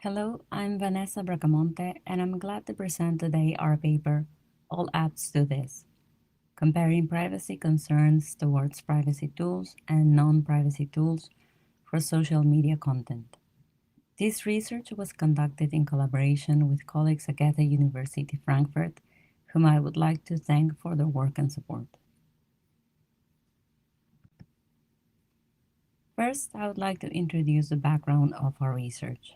Hello, I'm Vanessa Bracamonte, and I'm glad to present today our paper, All Apps Do This, comparing privacy concerns towards privacy tools and non-privacy tools for social media content. This research was conducted in collaboration with colleagues at Goethe University Frankfurt, whom I would like to thank for their work and support. First, I would like to introduce the background of our research.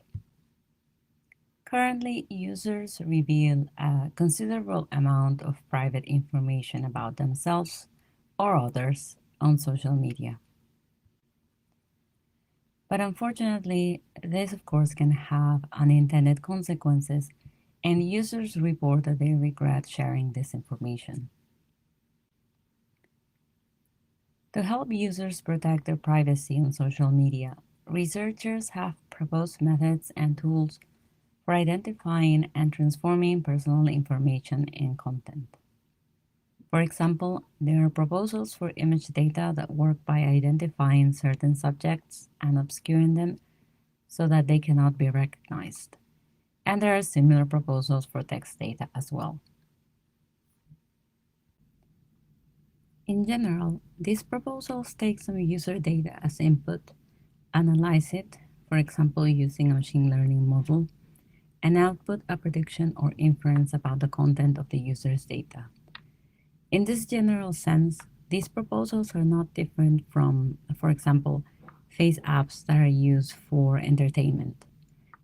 Currently, users reveal a considerable amount of private information about themselves or others on social media. But unfortunately, this of course can have unintended consequences, and users report that they regret sharing this information. To help users protect their privacy on social media, researchers have proposed methods and tools for identifying and transforming personal information in content. For example, there are proposals for image data that work by identifying certain subjects and obscuring them so that they cannot be recognized. And there are similar proposals for text data as well. In general, these proposals take some user data as input, analyze it, for example, using a machine learning model, and output a prediction or inference about the content of the user's data. In this general sense, these proposals are not different from, for example, face apps that are used for entertainment,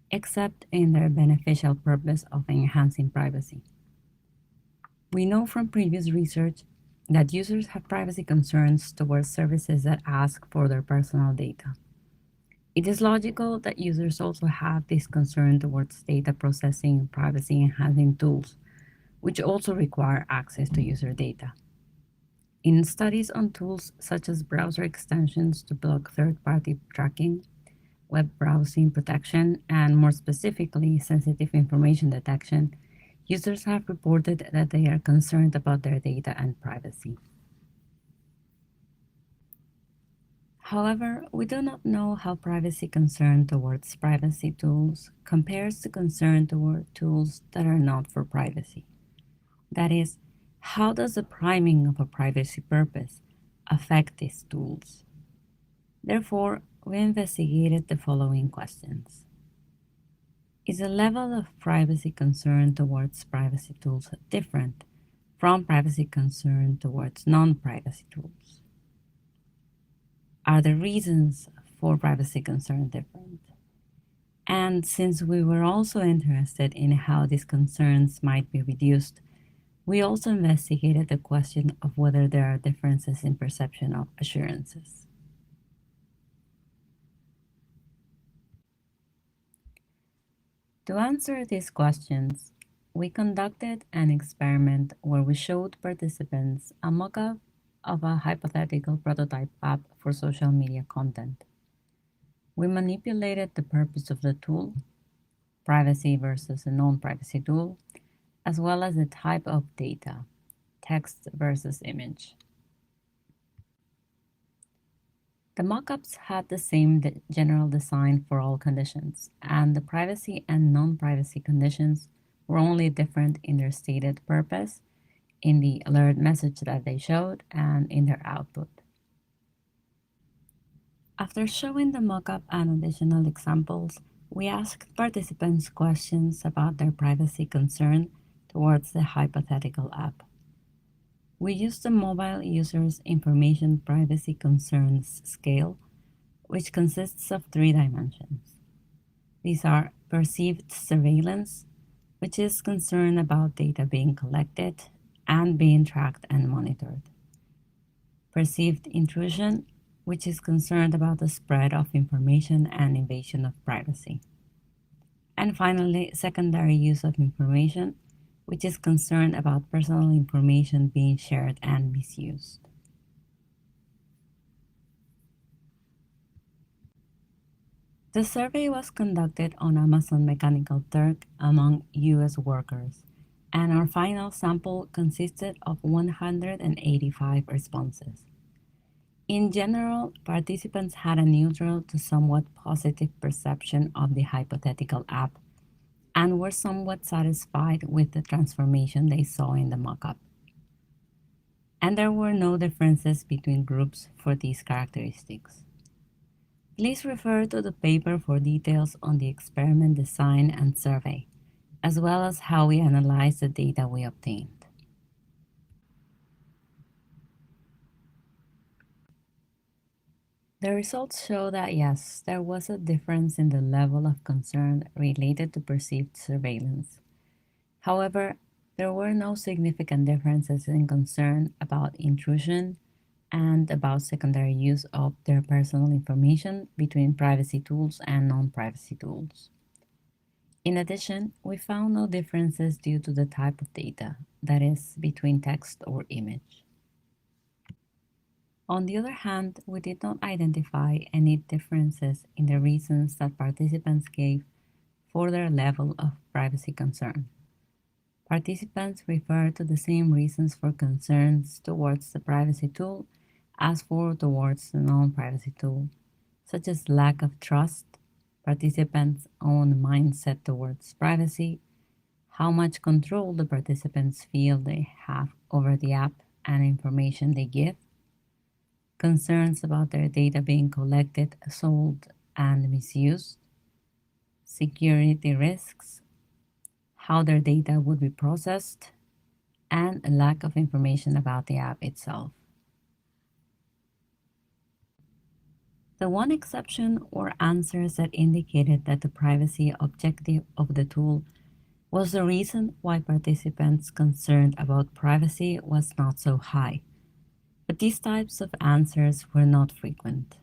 except in their beneficial purpose of enhancing privacy. We know from previous research that users have privacy concerns towards services that ask for their personal data. It is logical that users also have this concern towards data processing and privacy enhancing tools, which also require access to user data. In studies on tools such as browser extensions to block third-party tracking, web browsing protection, and more specifically, sensitive information detection, users have reported that they are concerned about their data and privacy. However, we do not know how privacy concern towards privacy tools compares to concern toward tools that are not for privacy. That is, how does the priming of a privacy purpose affect these tools? Therefore, we investigated the following questions. Is the level of privacy concern towards privacy tools different from privacy concern towards non-privacy tools? Are the reasons for privacy concern different? And since we were also interested in how these concerns might be reduced, we also investigated the question of whether there are differences in perception of assurances. To answer these questions, we conducted an experiment where we showed participants a mock-up of a hypothetical prototype app for social media content. We manipulated the purpose of the tool, privacy versus a non-privacy tool, as well as the type of data, text versus image. The mockups had the same general design for all conditions, and the privacy and non-privacy conditions were only different in their stated purpose, in the alert message that they showed, and in their output. After showing the mockup and additional examples, we asked participants questions about their privacy concern towards the hypothetical app. We used the mobile user's information privacy concerns scale, which consists of 3 dimensions. These are perceived surveillance, which is concerned about data being collected and being tracked and monitored. Perceived intrusion, which is concerned about the spread of information and invasion of privacy. And finally, secondary use of information, which is concerned about personal information being shared and misused. The survey was conducted on Amazon Mechanical Turk among US workers, and our final sample consisted of 185 responses. In general, participants had a neutral to somewhat positive perception of the hypothetical app and were somewhat satisfied with the transformation they saw in the mockup. And there were no differences between groups for these characteristics. Please refer to the paper for details on the experiment design and survey, as well as how we analyzed the data we obtained. The results show that yes, there was a difference in the level of concern related to perceived surveillance. However, there were no significant differences in concern about intrusion and about secondary use of their personal information between privacy tools and non-privacy tools. In addition, we found no differences due to the type of data, that is, between text or image. On the other hand, we did not identify any differences in the reasons that participants gave for their level of privacy concern. Participants refer to the same reasons for concerns towards the privacy tool as for towards the non-privacy tool, such as lack of trust, participants' own mindset towards privacy, how much control the participants feel they have over the app and information they give, concerns about their data being collected, sold, and misused, security risks, how their data would be processed, and a lack of information about the app itself. The one exception or answers that indicated that the privacy objective of the tool was the reason why participants concerned about privacy was not so high, but these types of answers were not frequent.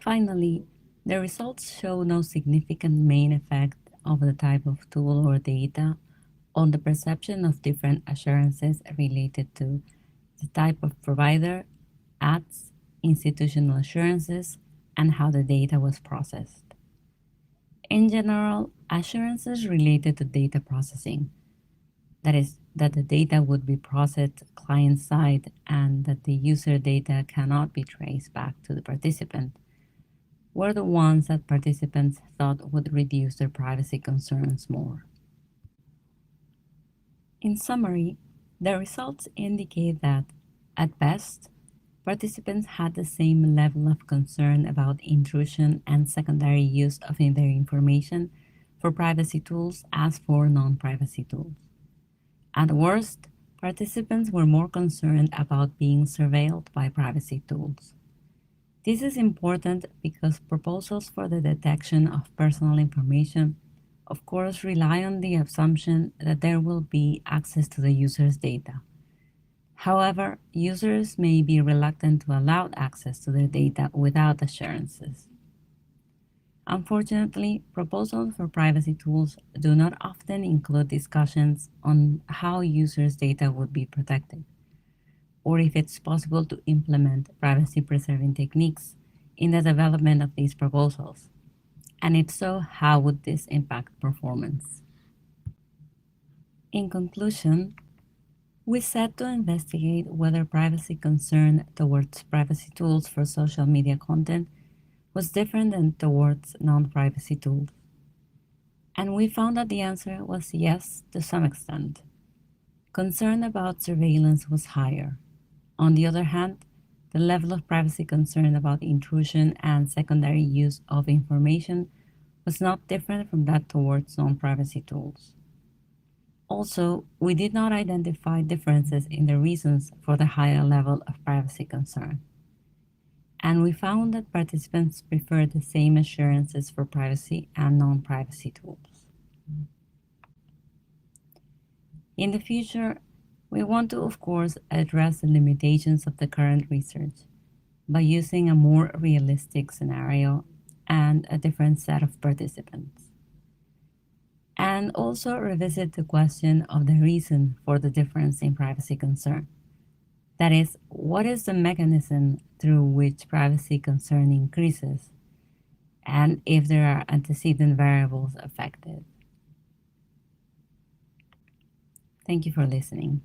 Finally, the results show no significant main effect of the type of tool or data on the perception of different assurances related to the type of provider, ads, institutional assurances, and how the data was processed. In general, assurances related to data processing, that is, that the data would be processed client side and that the user data cannot be traced back to the participant, were the ones that participants thought would reduce their privacy concerns more. In summary, the results indicate that, at best, participants had the same level of concern about intrusion and secondary use of their information for privacy tools as for non-privacy tools. At worst, participants were more concerned about being surveilled by privacy tools. This is important because proposals for the detection of personal information of course rely on the assumption that there will be access to the user's data. However, users may be reluctant to allow access to their data without assurances. Unfortunately, proposals for privacy tools do not often include discussions on how users' data would be protected, or if it's possible to implement privacy-preserving techniques in the development of these proposals, and if so, how would this impact performance? In conclusion, we set to investigate whether privacy concern towards privacy tools for social media content was different than towards non-privacy tools. And we found that the answer was yes to some extent. Concern about surveillance was higher. On the other hand, the level of privacy concern about intrusion and secondary use of information was not different from that towards non-privacy tools. Also, we did not identify differences in the reasons for the higher level of privacy concern. And we found that participants preferred the same assurances for privacy and non-privacy tools. In the future, we want to, of course, address the limitations of the current research by using a more realistic scenario and a different set of participants. And also revisit the question of the reason for the difference in privacy concern. That is, what is the mechanism through which privacy concern increases, and if there are antecedent variables affected. Thank you for listening.